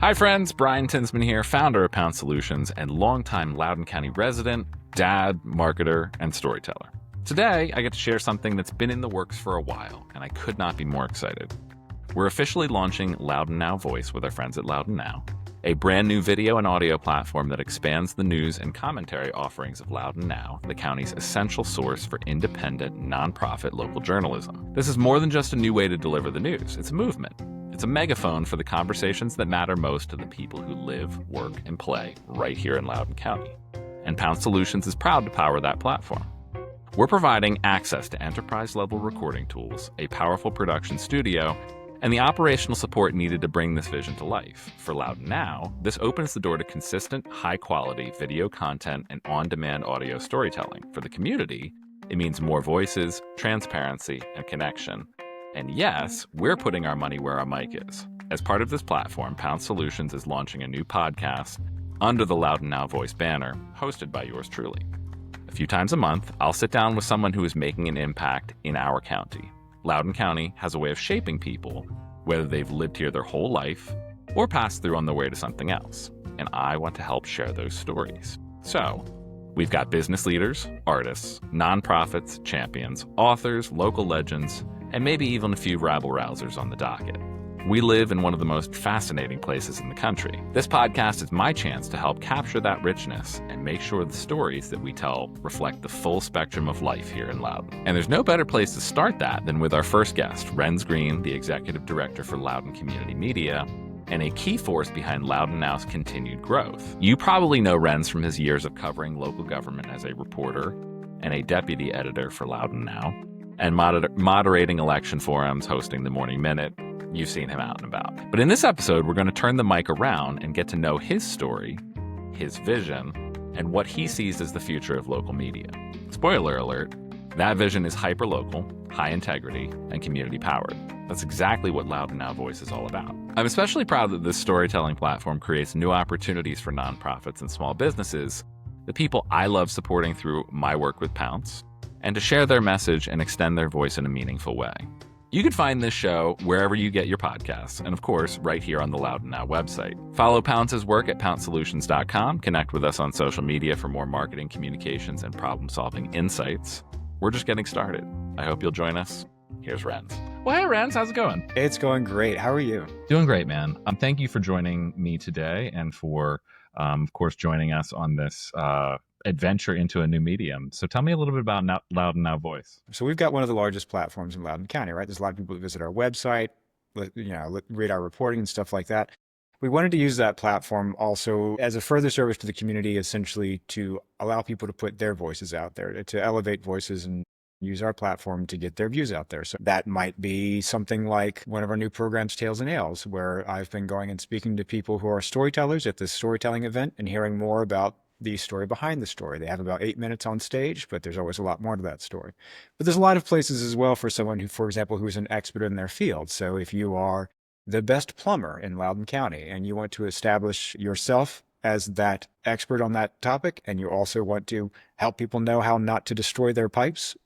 Hi friends, Brian Tinsman here, founder of Pounce Solutions and longtime Loudoun County resident, dad, marketer, and storyteller. Today, I get to share something that's been in the works for a while, and I could not be more excited. We're officially launching Loudoun Now Voice with our friends at Loudoun Now, a brand new video and audio platform that expands the news and commentary offerings of Loudoun Now, the county's essential source for independent, nonprofit local journalism. This is more than just a new way to deliver the news, it's a movement. It's a megaphone for the conversations that matter most to the people who live, work, and play right here in Loudoun County. And Pounce Solutions is proud to power that platform. We're providing access to enterprise-level recording tools, a powerful production studio, and the operational support needed to bring this vision to life. For Loudoun Now, this opens the door to consistent, high-quality video content and on-demand audio storytelling. For the community, it means more voices, transparency, and connection. And yes, we're putting our money where our mic is. As part of this platform, Pounce Solutions is launching a new podcast under the Loudoun Now Voice banner, hosted by yours truly. A few times a month, I'll sit down with someone who is making an impact in our county. Loudoun County has a way of shaping people, whether they've lived here their whole life or passed through on their way to something else. And I want to help share those stories. So, we've got business leaders, artists, nonprofits, champions, authors, local legends, and maybe even a few rabble-rousers on the docket. We live in one of the most fascinating places in the country. This podcast is my chance to help capture that richness and make sure the stories that we tell reflect the full spectrum of life here in Loudoun. And there's no better place to start that than with our first guest, Renss Greene, the Executive Director for Loudoun Community Media, and a key force behind Loudoun Now's continued growth. You probably know Renss from his years of covering local government as a reporter and a deputy editor for Loudoun Now, and moderating election forums, hosting the Morning Minute. You've seen him out and about. But in this episode, we're going to turn the mic around and get to know his story, his vision, and what he sees as the future of local media. Spoiler alert, that vision is hyper-local, high integrity, and community-powered. That's exactly what Loudoun Now Voice is all about. I'm especially proud that this storytelling platform creates new opportunities for nonprofits and small businesses, the people I love supporting through my work with Pounce, and to share their message and extend their voice in a meaningful way. You can find this show wherever you get your podcasts, and of course, right here on the Loudoun Now website. Follow Pounce's work at pouncesolutions.com. Connect with us on social media for more marketing, communications, and problem-solving insights. We're just getting started. I hope you'll join us. Here's Renss. Well, hey, Renss, how's it going? It's going great. How are you? Doing great, man. Thank you for joining me today and for, of course, joining us on this adventure into a new medium. So tell me a little bit about Loudoun Now Voice. So we've got one of the largest platforms in Loudoun County, right? There's a lot of people who visit our website, read our reporting and stuff like that. We wanted to use that platform also as a further service to the community, essentially to allow people to put their voices out there, to elevate voices and use our platform to get their views out there. So that might be something like one of our new programs, Tales and Ales, where I've been going and speaking to people who are storytellers at this storytelling event and hearing more about the story behind the story. They have about 8 minutes on stage, but there's always a lot more to that story. But there's a lot of places as well for someone who, for example, who's an expert in their field. So if you are the best plumber in Loudoun County and you want to establish yourself as that expert on that topic, and you also want to help people know how not to destroy their pipes,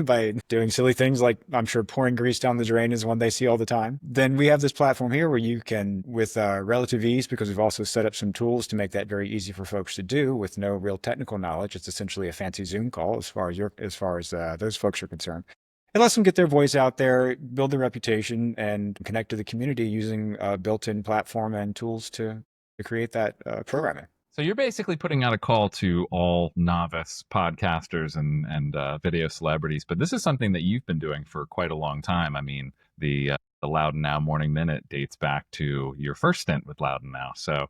by doing silly things like, I'm sure, pouring grease down the drain is one they see all the time, then we have this platform here where you can, with relative ease, because we've also set up some tools to make that very easy for folks to do with no real technical knowledge. It's essentially a fancy Zoom call as far as those folks are concerned. It lets them get their voice out there, build their reputation, and connect to the community using a built-in platform and tools to create that programming. So you're basically putting out a call to all novice podcasters and video celebrities, but this is something that you've been doing for quite a long time. I mean, the Loudoun Now Morning Minute dates back to your first stint with Loudoun Now. So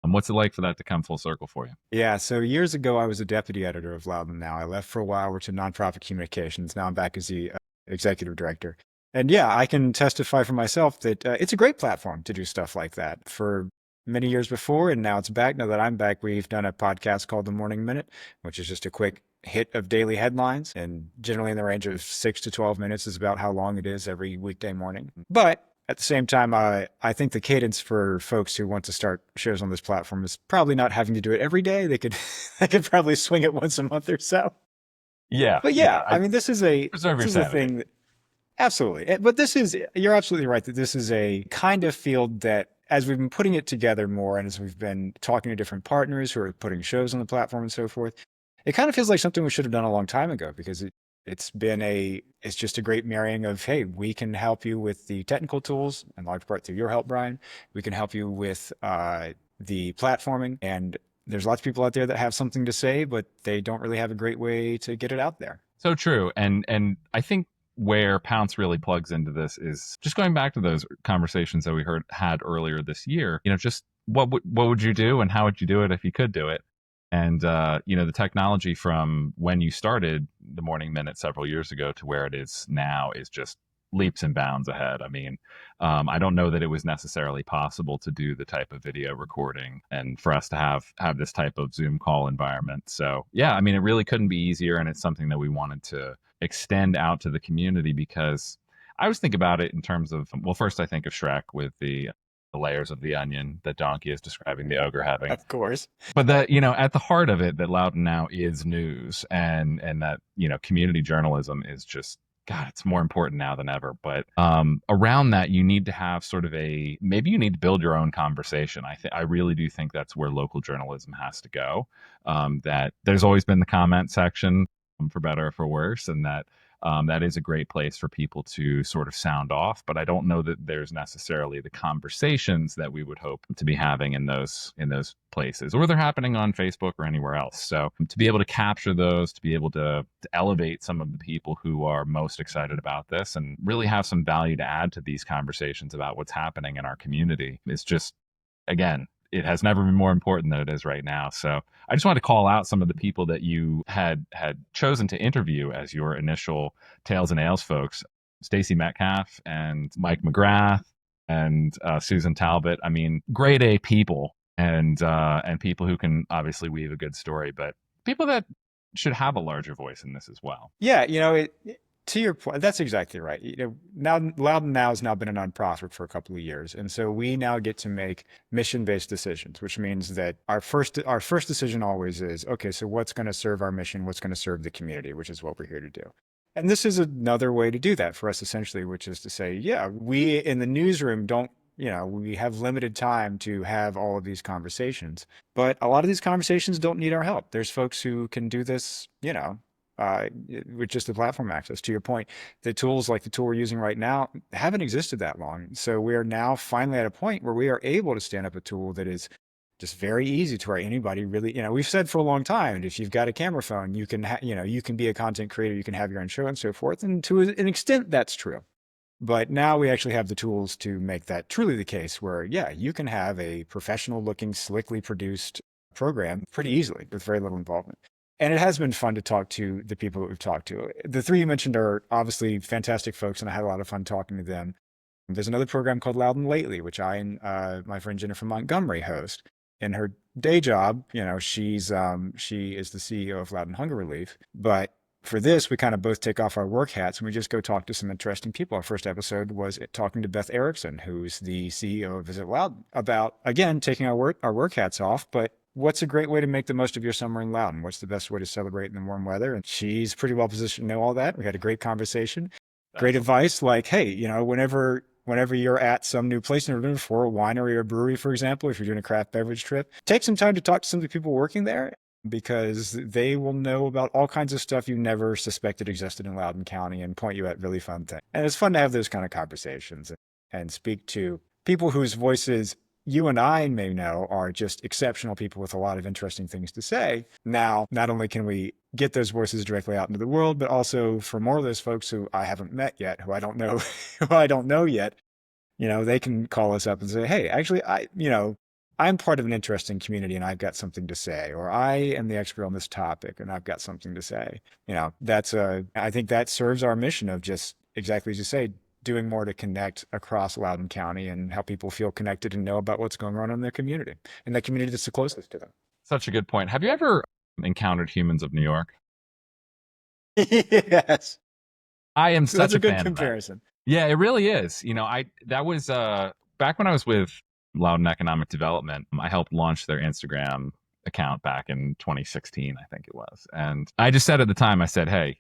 what's it like for that to come full circle for you? Yeah, so years ago, I was a deputy editor of Loudoun Now. I left for a while, worked in nonprofit communications. Now I'm back as the executive director. And yeah, I can testify for myself that it's a great platform to do stuff like that. For many years before, and now it's back. Now that I'm back, we've done a podcast called The Morning Minute, which is just a quick hit of daily headlines, and generally in the range of 6 to 12 minutes is about how long it is every weekday morning. But at the same time, I think the cadence for folks who want to start shows on this platform is probably not having to do it every day. They could probably swing it once a month or so. Yeah. But yeah, I mean, this is a thing that, absolutely. But you're absolutely right that this is a kind of field that as we've been putting it together more and as we've been talking to different partners who are putting shows on the platform and so forth, it kind of feels like something we should have done a long time ago because it's just a great marrying of, hey, we can help you with the technical tools, in large part through your help, Brian. We can help you with the platforming, and there's lots of people out there that have something to say, but they don't really have a great way to get it out there. So true. And I think where Pounce really plugs into this is just going back to those conversations that we had earlier this year. Just what would you do and how would you do it if you could do it? And the technology from when you started the Morning Minute several years ago to where it is now is just leaps and bounds ahead. I mean, I don't know that it was necessarily possible to do the type of video recording and for us to have this type of Zoom call environment. So yeah, I mean, it really couldn't be easier, and it's something that we wanted to extend out to the community because I always think about it in terms of, well, first I think of Shrek with the layers of the onion that Donkey is describing the ogre having. Of course. But that, at the heart of it, that Loudoun Now is news, and that, community journalism is just, God, it's more important now than ever. But around that, you need to have sort of maybe you need to build your own conversation. I really do think that's where local journalism has to go. That there's always been the comment section, for better or for worse, and that that is a great place for people to sort of sound off. But I don't know that there's necessarily the conversations that we would hope to be having in those places, or they're happening on Facebook or anywhere else. So to be able to capture those, to be able to elevate some of the people who are most excited about this and really have some value to add to these conversations about what's happening in our community is just, again, it has never been more important than it is right now. So I just wanted to call out some of the people that you had chosen to interview as your initial Tails and Ales folks: Stacy Metcalf and Mike McGrath and Susan Talbot. I mean, grade A people, and people who can obviously weave a good story, but people that should have a larger voice in this as well. Yeah, to your point, that's exactly right. Now Loudoun Now has now been a nonprofit for a couple of years, and so we now get to make mission-based decisions, which means that our first decision always is, okay, so what's going to serve our mission? What's going to serve the community, which is what we're here to do. And this is another way to do that for us, essentially, which is to say, yeah, we in the newsroom don't, we have limited time to have all of these conversations, but a lot of these conversations don't need our help. There's folks who can do this, with just the platform access. To your point, the tools like the tool we're using right now haven't existed that long. So we are now finally at a point where we are able to stand up a tool that is just very easy to where anybody really, we've said for a long time, if you've got a camera phone, you can, you can be a content creator, you can have your own show and so forth. And to an extent, that's true. But now we actually have the tools to make that truly the case where, yeah, you can have a professional looking, slickly produced program pretty easily with very little involvement. And it has been fun to talk to the people that we've talked to. The three you mentioned are obviously fantastic folks, and I had a lot of fun talking to them. There's another program called Loudoun Lately, which I and my friend Jennifer Montgomery host. In her day job, she is the CEO of Loudoun Hunger Relief. But for this, we kind of both take off our work hats and we just go talk to some interesting people. Our first episode was talking to Beth Erickson, who's the CEO of Visit Loudoun, about, again, taking our work hats off, but what's a great way to make the most of your summer in Loudoun? What's the best way to celebrate in the warm weather? And she's pretty well positioned to know all that. We had a great conversation. Great advice, like, hey, whenever you're at some new place in Loudoun, for a winery or brewery, for example, if you're doing a craft beverage trip, take some time to talk to some of the people working there, because they will know about all kinds of stuff you never suspected existed in Loudoun County and point you at really fun things. And it's fun to have those kind of conversations and speak to people whose voices you and I may know are just exceptional people with a lot of interesting things to say. Now, not only can we get those voices directly out into the world, but also for more of those folks who I haven't met yet, who I don't know, yet, they can call us up and say, hey, actually, I'm part of an interesting community and I've got something to say, or I am the expert on this topic and I've got something to say. I think that serves our mission of just exactly as you say, doing more to connect across Loudoun County and help people feel connected and know about what's going on in their community and the community that's the closest to them. Such a good point. Have you ever encountered Humans of New York? Yes. I am such a fan. That's a good comparison. Yeah, it really is. That was back when I was with Loudoun Economic Development. I helped launch their Instagram account back in 2016, I think it was. And I just said at the time, I said, hey,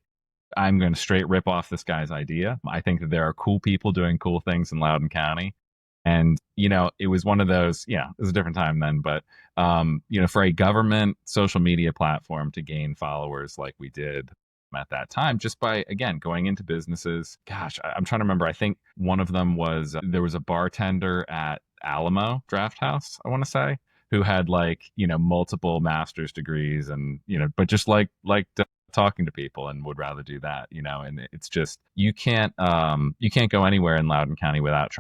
I'm going to straight rip off this guy's idea. I think that there are cool people doing cool things in Loudoun County. And, it was one of those, it was a different time then, but, for a government social media platform to gain followers like we did at that time, just by, again, going into businesses. Gosh, I'm trying to remember. I think one of them was there was a bartender at Alamo Draft House, I want to say, who had like, multiple master's degrees and, but just liked talking to people and would rather do that, and it's just you can't go anywhere in Loudoun County without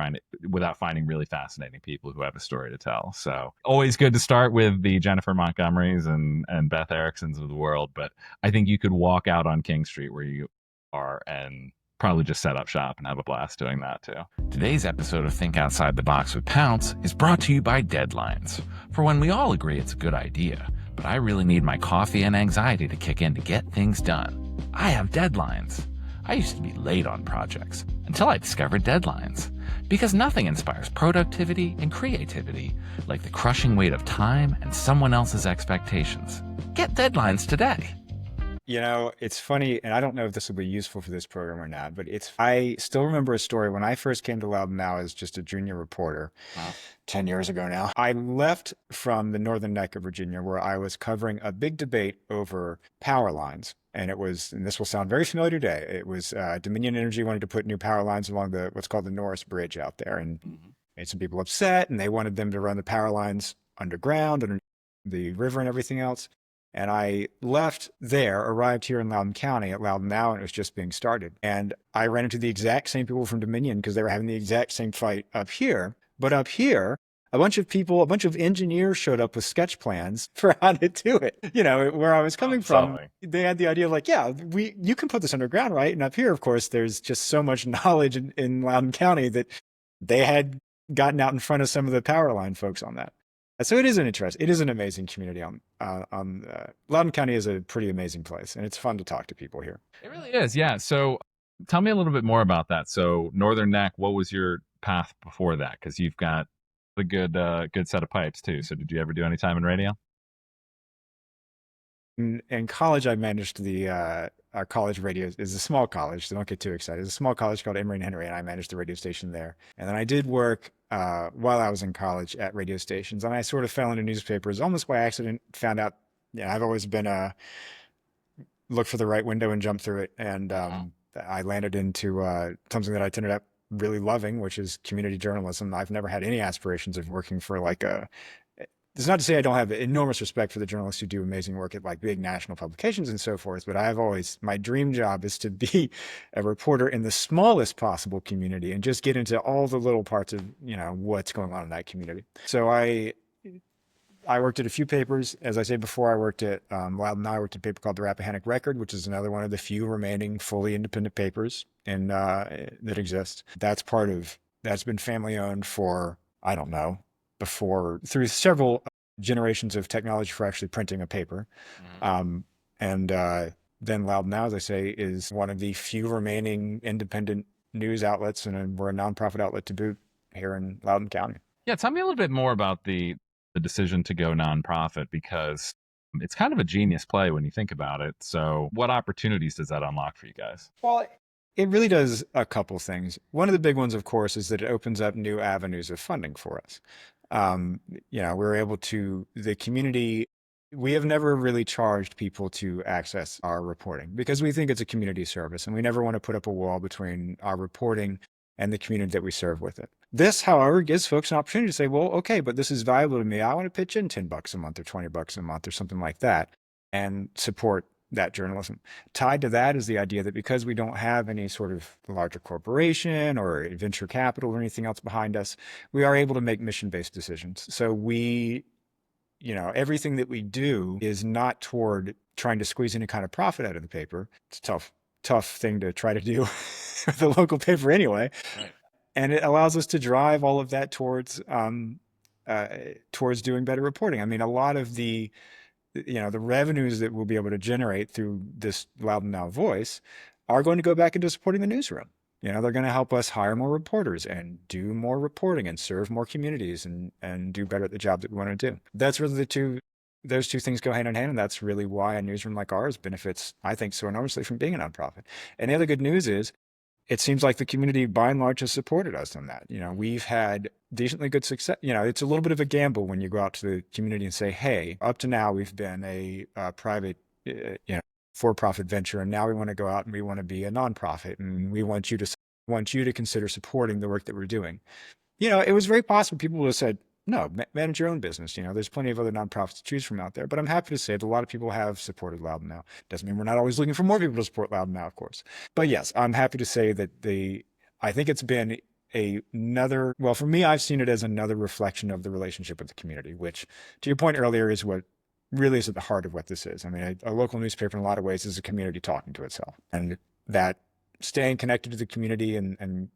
finding really fascinating people who have a story to tell. So always good to start with the Jennifer Montgomerys and Beth Ericksons of the world, but I think you could walk out on King Street where you are and probably just set up shop and have a blast doing that too. Today's episode of Think Outside the Box with Pounce is brought to you by deadlines. For when we all agree it's a good idea, but I really need my coffee and anxiety to kick in to get things done, I have deadlines. I used to be late on projects until I discovered deadlines. Because nothing inspires productivity and creativity like the crushing weight of time and someone else's expectations. Get deadlines today. It's funny, and I don't know if this will be useful for this program or not, but I still remember a story when I first came to Loudoun Now as just a junior reporter, wow, 10 years ago now. I left from the northern neck of Virginia where I was covering a big debate over power lines. And this will sound very familiar today, it was Dominion Energy wanted to put new power lines along what's called the Norris Bridge out there, and made some people upset, and they wanted them to run the power lines underground, under the river and everything else. And I left there, arrived here in Loudoun County at Loudoun Now, and it was just being started. And I ran into the exact same people from Dominion because they were having the exact same fight up here. But up here, a bunch of engineers showed up with sketch plans for how to do it. Where I was coming from, they had the idea of like, yeah, you can put this underground, right? And up here, of course, there's just so much knowledge in Loudoun County that they had gotten out in front of some of the power line folks on that. So it is an amazing community. Loudoun County is a pretty amazing place, and it's fun to talk to people here. It really is, yeah. So tell me a little bit more about that. So Northern Neck, what was your path before that? Because you've got a good set of pipes too. So did you ever do any time in radio? In college, I managed our college radio is a small college, so don't get too excited. It's a small college called Emory and Henry, and I managed the radio station there. And then I did work while I was in college at radio stations, and I sort of fell into newspapers almost by accident. Found out, I've always been look for the right window and jump through it, and I landed into something that I ended up really loving, which is community journalism. I've never had any aspirations of working for it's not to say I don't have enormous respect for the journalists who do amazing work at like big national publications and so forth, but my dream job is to be a reporter in the smallest possible community and just get into all the little parts of, what's going on in that community. So I worked at a few papers. As I said before, I worked at Loudoun Now. I worked at a paper called the Rappahannock Record, which is another one of the few remaining fully independent papers that exist. That's been family owned for, I don't know, through several generations of technology for actually printing a paper. And then Loudoun Now, as I say, is one of the few remaining independent news outlets, and we're a nonprofit outlet to boot here in Loudoun County. Yeah, tell me a little bit more about the decision to go nonprofit, because it's kind of a genius play when you think about it. So what opportunities does that unlock for you guys? Well, it really does a couple things. One of the big ones, of course, is that it opens up new avenues of funding for us. We're able to, the community, we have never really charged people to access our reporting because we think it's a community service, and we never want to put up a wall between our reporting and the community that we serve with it. This, however, gives folks an opportunity to say, well, okay, but this is valuable to me. I want to pitch in $10 a month or $20 a month or something like that and support that journalism. Tied to that is the idea that because we don't have any sort of larger corporation or venture capital or anything else behind us, we are able to make mission-based decisions. So everything that we do is not toward trying to squeeze any kind of profit out of the paper. It's a tough thing to try to do with a local paper anyway. Right. And it allows us to drive all of that towards doing better reporting. I mean, a lot of the revenues that we'll be able to generate through this Loudoun Now Voice are going to go back into supporting the newsroom. They're going to help us hire more reporters and do more reporting and serve more communities and do better at the job that we want to do. That's really those two things go hand in hand, and that's really why a newsroom like ours benefits, I think, so enormously from being a nonprofit. And the other good news is it seems like the community by and large has supported us on that. We've had decently good success. It's a little bit of a gamble when you go out to the community and say, hey, up to now we've been a private, for-profit venture, and now we want to go out and we want to be a nonprofit, and we want you to consider supporting the work that we're doing. It was very possible people would have said, no, manage your own business. There's plenty of other nonprofits to choose from out there. But I'm happy to say that a lot of people have supported Loudoun Now. Doesn't mean we're not always looking for more people to support Loudoun Now, of course. But yes, I'm happy to say that I think it's been well, for me, I've seen it as another reflection of the relationship with the community, which, to your point earlier, is what really is at the heart of what this is. I mean, a local newspaper in a lot of ways is a community talking to itself. And that staying connected to the community and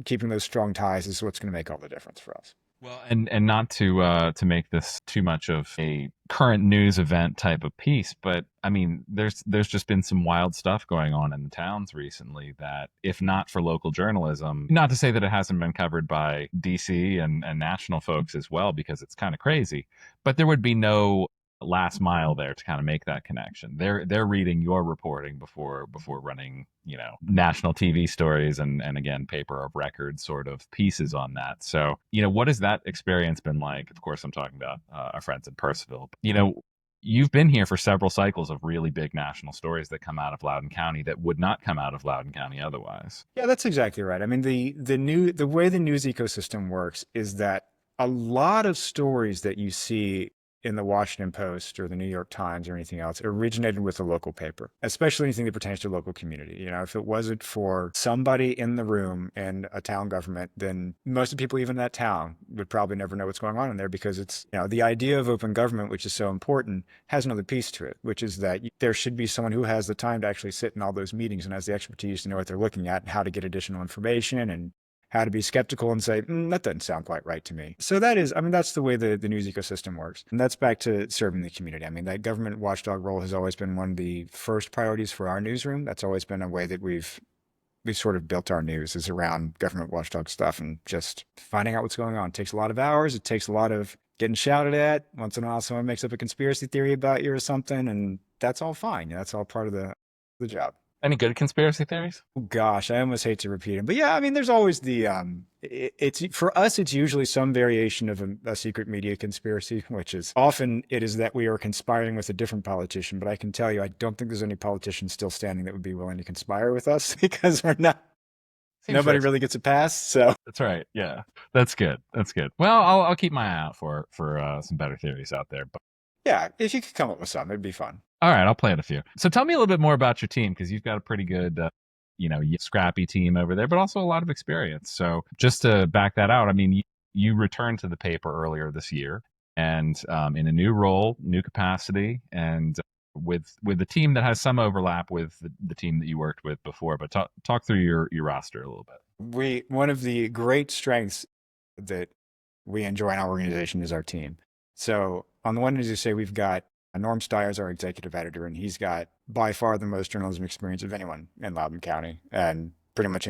keeping those strong ties is what's going to make all the difference for us. Well, and not to make this too much of a current news event type of piece, but I mean, there's just been some wild stuff going on in the towns recently that, if not for local journalism, not to say that it hasn't been covered by DC and national folks as well, because it's kind of crazy, but there would be no last mile there to kind of make that connection. They're reading your reporting before running, national TV stories and again, paper of record sort of pieces on that. So, what has that experience been like? Of course, I'm talking about our friends in Percival. You've been here for several cycles of really big national stories that come out of Loudoun County that would not come out of Loudoun County otherwise. Yeah, that's exactly right. I mean, the way the news ecosystem works is that a lot of stories that you see in the Washington Post or the New York Times or anything else originated with a local paper, especially anything that pertains to local community. If it wasn't for somebody in the room in a town government, then most of the people even in that town would probably never know what's going on in there, because it's, the idea of open government, which is so important, has another piece to it, which is that there should be someone who has the time to actually sit in all those meetings and has the expertise to know what they're looking at and how to get additional information and how to be skeptical and say, that doesn't sound quite right to me. So that's the way the news ecosystem works. And that's back to serving the community. I mean, that government watchdog role has always been one of the first priorities for our newsroom. That's always been a way that we've sort of built our news, is around government watchdog stuff and just finding out what's going on. It takes a lot of hours. It takes a lot of getting shouted at. Once in a while, someone makes up a conspiracy theory about you or something, and that's all fine. That's all part of the job. Any good conspiracy theories? Oh, gosh, I almost hate to repeat them, but yeah, I mean, there's always it's for us, it's usually some variation of a secret media conspiracy, which is often it is that we are conspiring with a different politician. But I can tell you, I don't think there's any politician still standing that would be willing to conspire with us, because we're not. Nobody really gets a pass. So that's right. Yeah, that's good. That's good. Well, I'll keep my eye out for some better theories out there. But yeah, if you could come up with some, it'd be fun. All right, I'll plant a few. So tell me a little bit more about your team, because you've got a pretty good, scrappy team over there, but also a lot of experience. So just to back that out, I mean, you returned to the paper earlier this year, and in a new role, new capacity, and with a team that has some overlap with the team that you worked with before. But talk through your roster a little bit. One of the great strengths that we enjoy in our organization is our team. So on the one hand, as you say, we've got Norm Steyer is our executive editor, and he's got by far the most journalism experience of anyone in Loudoun County, and pretty much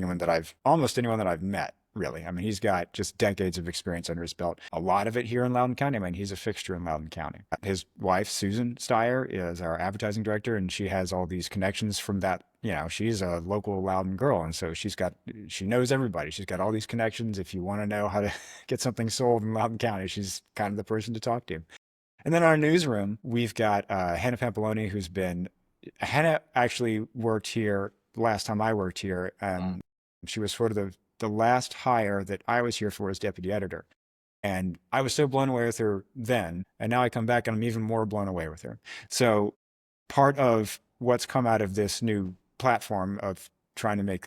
almost anyone that I've met, really. I mean, he's got just decades of experience under his belt. A lot of it here in Loudoun County. I mean, he's a fixture in Loudoun County. His wife, Susan Steyer, is our advertising director, and she has all these connections from that. She's a local Loudoun girl, and so she knows everybody. She's got all these connections. If you want to know how to get something sold in Loudoun County, she's kind of the person to talk to. And then our newsroom, we've got Hannah Pampaloni, Hannah actually worked here the last time I worked here. And she was sort of the last hire that I was here for as deputy editor. And I was so blown away with her then. And now I come back and I'm even more blown away with her. So part of what's come out of this new platform of trying to make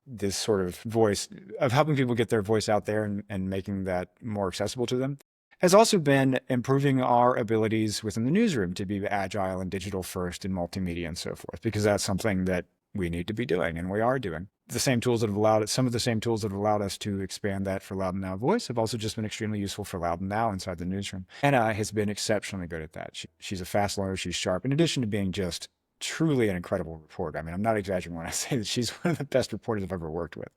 this sort of voice, of helping people get their voice out there and making that more accessible to them, has also been improving our abilities within the newsroom to be agile and digital first and multimedia and so forth, because that's something that we need to be doing, and we are doing. Some of the same tools that have allowed us to expand that for Loudoun Now Voice have also just been extremely useful for Loudoun Now inside the newsroom. Anna has been exceptionally good at that. She's a fast learner, she's sharp, in addition to being just truly an incredible reporter. I mean, I'm not exaggerating when I say that she's one of the best reporters I've ever worked with.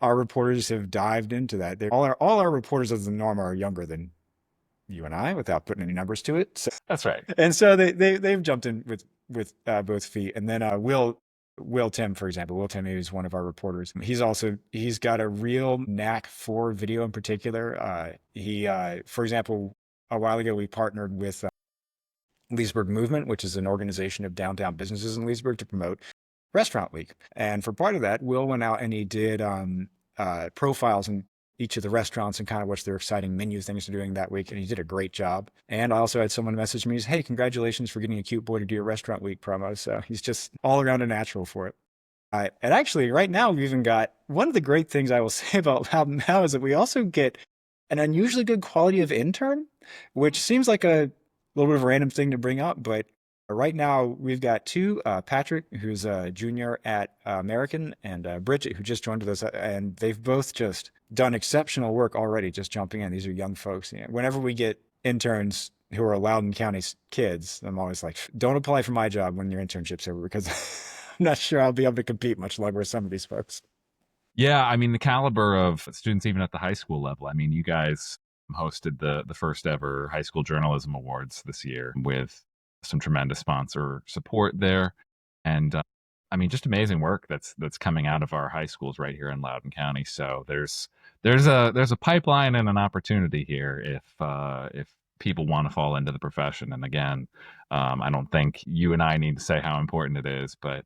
Our reporters have dived into that. All our reporters, as the norm, are younger than you and I, without putting any numbers to it. So, that's right. And so they've jumped in with both feet. And then Will Will Tim, for example. Will Tim is one of our reporters. He's got a real knack for video in particular. For example, a while ago we partnered with Leesburg Movement, which is an organization of downtown businesses in Leesburg to promote Restaurant Week. And for part of that, Will went out and he did profiles in each of the restaurants and kind of what's their exciting menu things they're doing that week. And he did a great job. And I also had someone message me, hey, congratulations for getting a cute boy to do your Restaurant Week promo. So he's just all around a natural for it. And actually, right now, we've even got one of the great things I will say about Loudoun Now is that we also get an unusually good quality of intern, which seems like a little bit of a random thing to bring up, but right now we've got two, Patrick, who's a junior at American, and Bridget, who just joined with us, and they've both just done exceptional work already, just jumping in. These are young folks. You know, whenever we get interns who are Loudoun County kids, I'm always like, don't apply for my job when your internship's over, because I'm not sure I'll be able to compete much longer with some of these folks. Yeah, I mean, the caliber of students, even at the high school level. I mean, you guys hosted the first ever high school journalism awards this year with some tremendous sponsor support there, and I mean, just amazing work that's coming out of our high schools right here in Loudoun County. So there's a pipeline and an opportunity here if people want to fall into the profession. And again, I don't think you and I need to say how important it is, but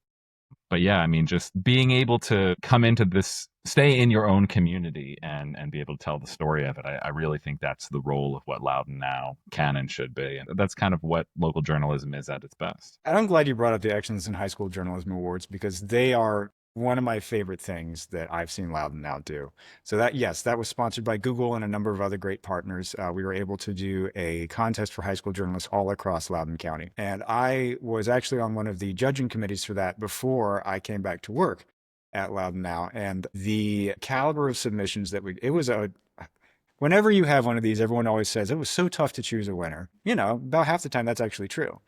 yeah, I mean, just being able to come into this, stay in your own community and be able to tell the story of it. I really think that's the role of what Loudoun Now can and should be. And that's kind of what local journalism is at its best. And I'm glad you brought up the Excellence in High School Journalism Awards, because they are one of my favorite things that I've seen Loudoun Now do. So that, yes, that was sponsored by Google and a number of other great partners. We were able to do a contest for high school journalists all across Loudoun County. And I was actually on one of the judging committees for that before I came back to work at Loudoun Now. And the caliber of submissions whenever you have one of these, everyone always says it was so tough to choose a winner. You know, about half the time that's actually true.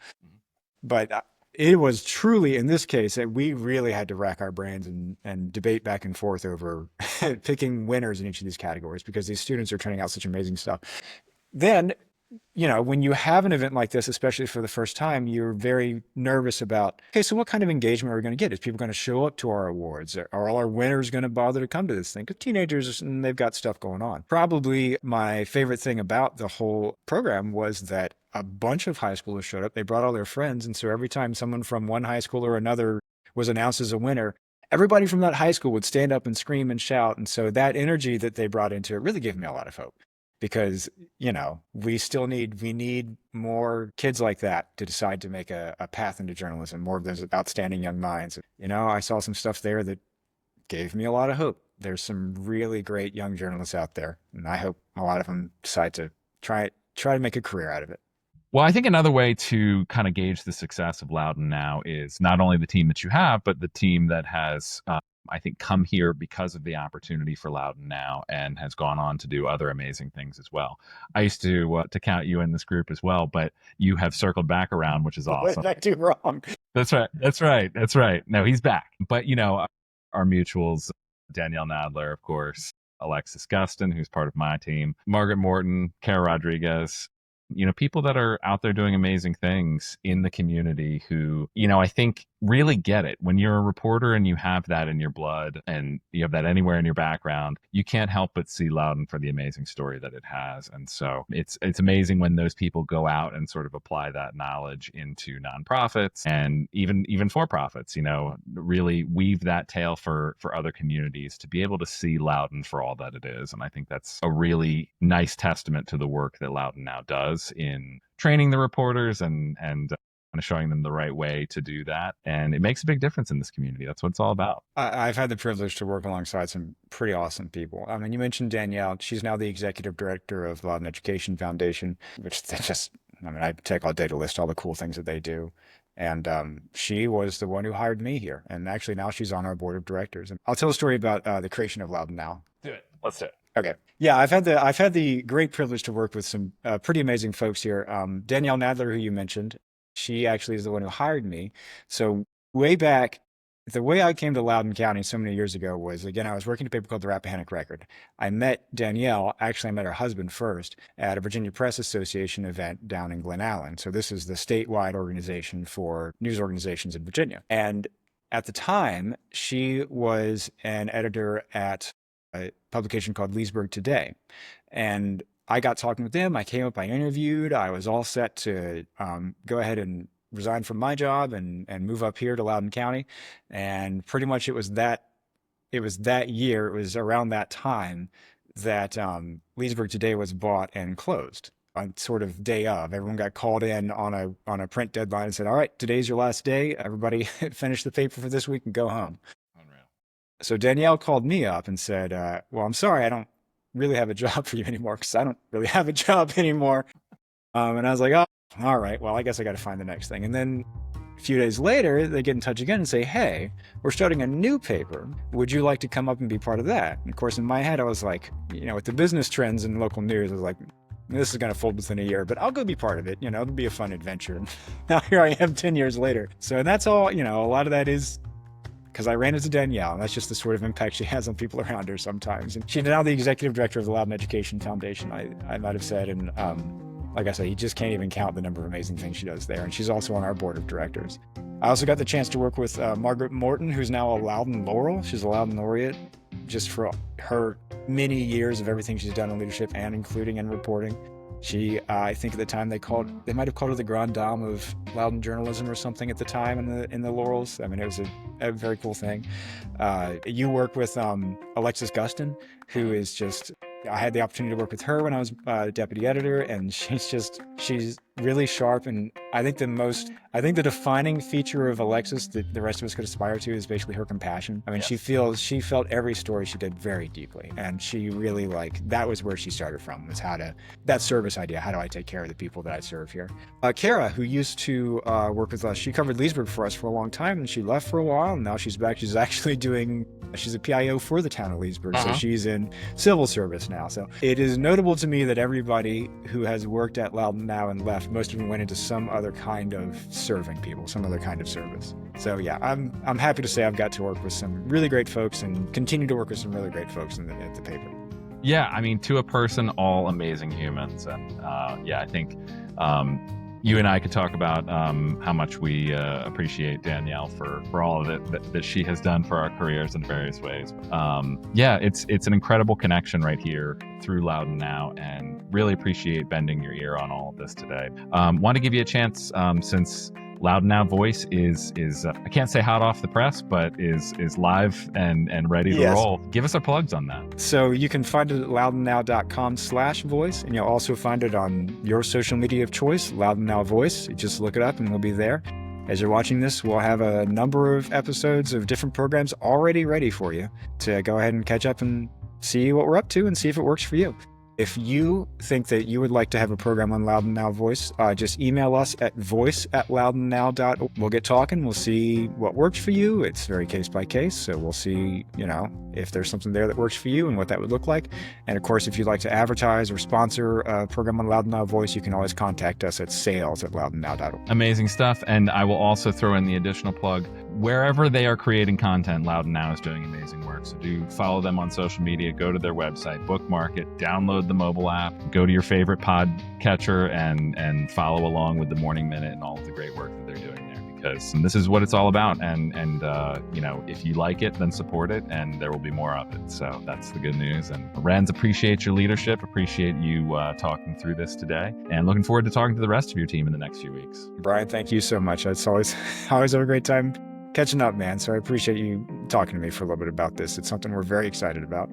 But it was truly, in this case, that we really had to rack our brains and debate back and forth over picking winners in each of these categories, because these students are turning out such amazing stuff. Then, you know, when you have an event like this, especially for the first time, you're very nervous about, okay, so what kind of engagement are we going to get? Is people going to show up to our awards? Are all our winners going to bother to come to this thing? Because teenagers, and they've got stuff going on. Probably my favorite thing about the whole program was that a bunch of high schoolers showed up. They brought all their friends. And so every time someone from one high school or another was announced as a winner, everybody from that high school would stand up and scream and shout. And so that energy that they brought into it really gave me a lot of hope. Because, you know, we need more kids like that to decide to make a path into journalism, more of those outstanding young minds. You know, I saw some stuff there that gave me a lot of hope. There's some really great young journalists out there, and I hope a lot of them decide to try to make a career out of it. Well, I think another way to kind of gauge the success of Loudoun Now is not only the team that you have, but the team that has, I think, come here because of the opportunity for Loudoun Now and has gone on to do other amazing things as well. I used to count you in this group as well, but you have circled back around, which is awesome. What did I do wrong? That's right. That's right. That's right. No, he's back. But, you know, our mutuals, Danielle Nadler, of course, Alexis Gustin, who's part of my team, Margaret Morton, Kara Rodriguez, you know, people that are out there doing amazing things in the community who, you know, I think really get it. When you're a reporter and you have that in your blood and you have that anywhere in your background, you can't help but see Loudoun for the amazing story that it has. And so it's amazing when those people go out and sort of apply that knowledge into nonprofits and even for profits, you know, really weave that tale for other communities to be able to see Loudoun for all that it is. And I think that's a really nice testament to the work that Loudoun Now does in training the reporters and kind of showing them the right way to do that. And it makes a big difference in this community. That's what it's all about. I've had the privilege to work alongside some pretty awesome people. I mean, you mentioned Danielle. She's now the executive director of Loudoun Education Foundation, which they just, I mean, I take all day to list all the cool things that they do. And she was the one who hired me here. And actually now she's on our board of directors. And I'll tell a story about the creation of Loudoun Now. Do it. Let's do it. Okay. Yeah, I've had the great privilege to work with some pretty amazing folks here. Danielle Nadler, who you mentioned, she actually is the one who hired me. So way back, the way I came to Loudoun County so many years ago was, again, I was working at a paper called the Rappahannock Record. I met Danielle, actually I met her husband first, at a Virginia Press Association event down in Glen Allen. So this is the statewide organization for news organizations in Virginia. And at the time, she was an editor at a publication called Leesburg Today. And I got talking with them. I came up, I interviewed. I was all set to go ahead and resign from my job and move up here to Loudoun County. And pretty much it was that year, it was around that time that Leesburg Today was bought and closed on sort of day of. Everyone got called in on a print deadline and said, all right, today's your last day. Everybody finish the paper for this week and go home. Unreal. So Danielle called me up and said, well, I'm sorry, I don't really have a job for you anymore because I don't really have a job anymore. And I was like, oh, all right, well, I guess I got to find the next thing. And then a few days later, they get in touch again and say, hey, we're starting a new paper. Would you like to come up and be part of that? And of course, in my head, I was like, with the business trends in local news, I was like, this is going to fold within a year, but I'll go be part of it. It'll be a fun adventure. And now here I am 10 years later. So that's all, a lot of that is because I ran into Danielle, and that's just the sort of impact she has on people around her sometimes. And she's now the executive director of the Loudoun Education Foundation, I might have said. And like I said, you just can't even count the number of amazing things she does there. And she's also on our board of directors. I also got the chance to work with Margaret Morton, who's now a Loudoun Laurel. She's a Loudoun laureate just for her many years of everything she's done in leadership and including in reporting. She, I think at the time they might have called her the Grande Dame of Loudoun journalism or something at the time in the Laurels. I mean, it was a very cool thing. You work with Alexis Gustin, who is just, I had the opportunity to work with her when I was deputy editor, and she's really sharp. And I think the defining feature of Alexis that the rest of us could aspire to is basically her compassion. I mean, yes. She felt every story she did very deeply, and she really that was where she started from, was that service idea. How do I take care of the people that I serve here? Kara, who used to work with us, she covered Leesburg for us for a long time, and she left for a while, and now she's back. She's actually she's a PIO for the town of Leesburg, so she's in civil service now. So it is notable to me that everybody who has worked at Loudoun Now and left, most of them went into some other kind of serving people, some other kind of service. So yeah, I'm happy to say I've got to work with some really great folks and continue to work with some really great folks at the paper. Yeah, I mean, to a person, all amazing humans. And I think you and I could talk about how much we appreciate Danielle for all of it that she has done for our careers in various ways. It's an incredible connection right here through Loudoun Now, and really appreciate bending your ear on all of this today. Want to give you a chance, since Loudoun Now Voice is I can't say hot off the press, but is live and ready to roll. Give us our plugs on that. So you can find it at loudounnow.com/voice, and you'll also find it on your social media of choice, Loudoun Now Voice. You just look it up and we'll be there. As you're watching this, we'll have a number of episodes of different programs already ready for you to go ahead and catch up and see what we're up to and see if it works for you. If you think that you would like to have a program on Loudoun Now Voice, just email us at voice@loudounnow.org. We'll get talking. We'll see what works for you. It's very case by case, so we'll see, if there's something there that works for you and what that would look like. And of course, if you'd like to advertise or sponsor a program on Loudoun Now Voice, you can always contact us at sales@loudounnow.org. Amazing stuff. And I will also throw in the additional plug. Wherever they are creating content, Loudoun Now is doing amazing work. So do follow them on social media, go to their website, bookmark it, download the mobile app, go to your favorite podcatcher and follow along with the Morning Minute and all of the great work that they're doing there, because this is what it's all about. And if you like it, then support it, and there will be more of it. So that's the good news. And Renss, appreciate your leadership, appreciate you talking through this today, and looking forward to talking to the rest of your team in the next few weeks. Brian, thank you so much. It's always have a great time catching up, man. So I appreciate you talking to me for a little bit about this. It's something we're very excited about.